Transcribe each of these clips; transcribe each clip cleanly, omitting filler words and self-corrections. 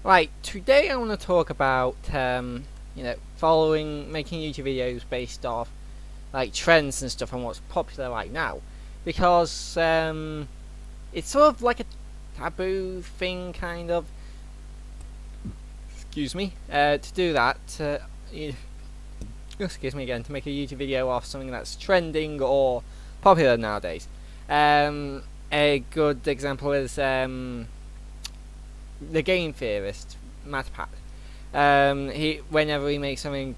Right, today I want to talk about making YouTube videos based off like trends and stuff and what's popular right now, because it's sort of like a taboo thing, kind of. Excuse me. To do that, excuse me again, to make a YouTube video off something that's trending or popular nowadays. A good example is the game theorist, MatPat. He whenever he makes something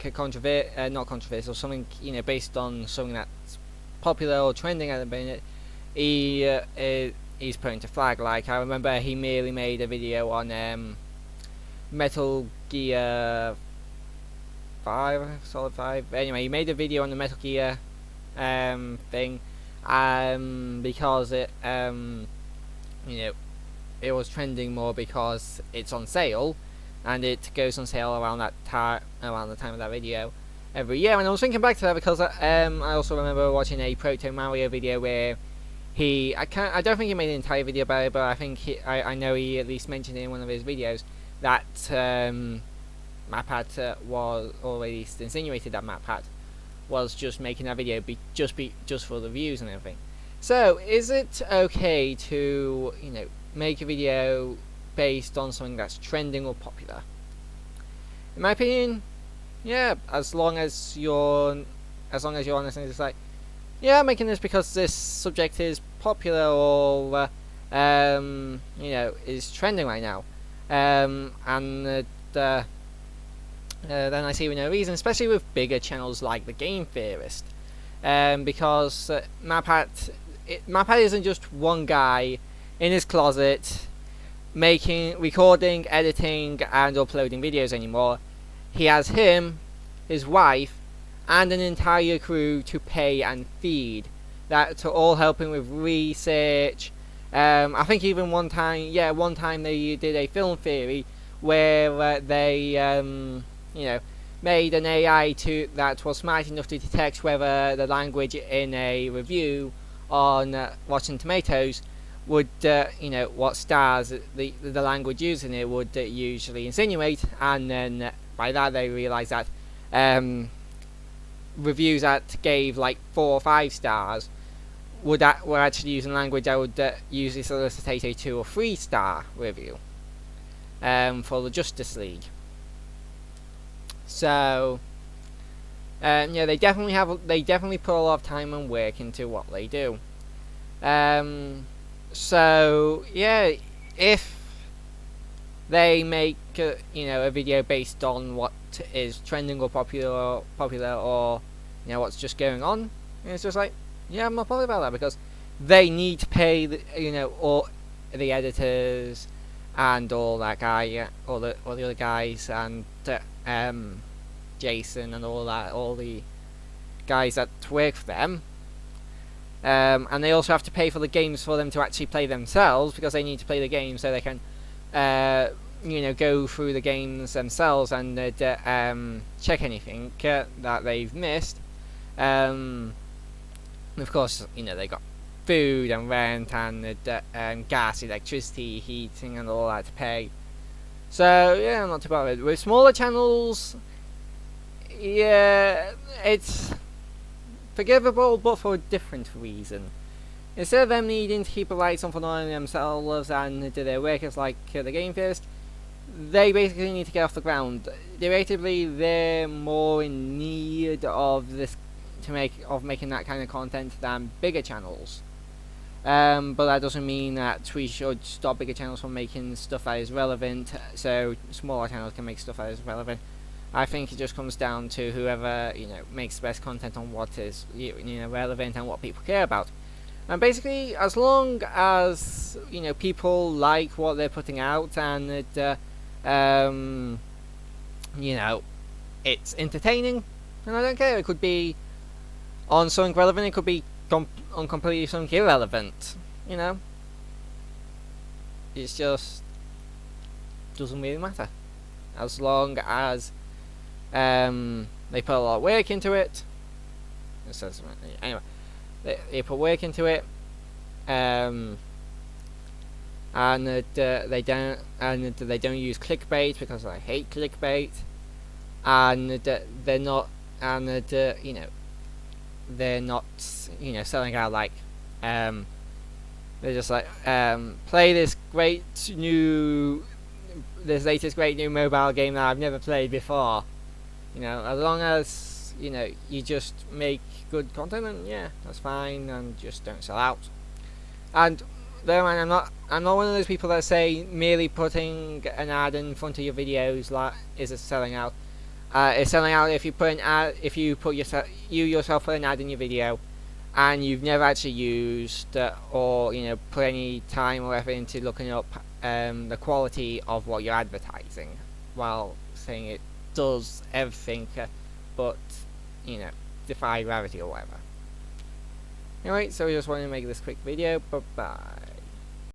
not controversial, something based on something that's popular or trending at the minute, he's put into flag. Like I remember, he merely made a video on Metal Gear 5, Solid 5. Anyway, he made a video on the Metal Gear thing, because it was trending more because it's on sale, and it goes on sale around around the time of that video every year. And I was thinking back to that because I also remember watching a Proto Mario video where I don't think he made an entire video about it, but I think I know he at least mentioned it in one of his videos that MatPat was, or at least insinuated that MatPat was just making that video just for the views and everything. So is it okay to make a video based on something that's trending or popular? In my opinion, yeah, as long as you're honest and it's like, yeah, I'm making this because this subject is popular or is trending right now, and then I see no reason, especially with bigger channels like the Game Theorist, because MatPat isn't just one guy in his closet recording, editing, and uploading videos anymore. He has him, his wife, and an entire crew to pay and feed, that to all helping with research. I think even one time they did a film theory where they made an AI that was smart enough to detect whether the language in a review on Rotten Tomatoes would, what stars the language used in it would usually insinuate, and then by that they realised that reviews that gave like 4 or 5 stars were actually using language that would usually solicitate a 2 or 3 star review for the Justice League. So they definitely put a lot of time and work into what they do. So yeah, if they make a video based on what is trending or popular or what's just going on, it's just like, yeah, I'm not bothered about that, because they need to pay all the editors and all that guy, all the other guys, and Jason and all the guys that work for them. And they also have to pay for the games for them to actually play themselves, because they need to play the game so they can go through the games themselves and check anything that they've missed. Of course, they got food and rent and gas, electricity, heating, and all that to pay. So yeah, I'm not too bothered. With smaller channels, yeah, it's forgivable, but for a different reason. Instead of them needing to keep the lights on for themselves and do their work as like the Game Theorist, they basically need to get off the ground. Theoretically, they're more in need of making that kind of content than bigger channels. But that doesn't mean that we should stop bigger channels from making stuff that is relevant, so smaller channels can make stuff that is relevant. I think it just comes down to whoever makes the best content on what is relevant and what people care about. And basically, as long as people like what they're putting out and it's entertaining, then I don't care. It could be on something relevant, it could be on completely something irrelevant. It's just doesn't really matter, as long as they put a lot of work into it. Anyway, they put work into it, and they don't use clickbait, because I hate clickbait, and they're not, and they're not, selling out like, they're just like, play this latest great new mobile game that I've never played before. As long as you just make good content, then yeah, that's fine, and just don't sell out. And bear in mind, I'm not one of those people that say merely putting an ad in front of your videos is a selling out. It's selling out if you put an ad, if you yourself put an ad in your video, and you've never actually used or put any time or effort into looking up the quality of what you're advertising, while saying it does everything but defy gravity or whatever. Anyway, so I just wanted to make this quick video. Bye bye.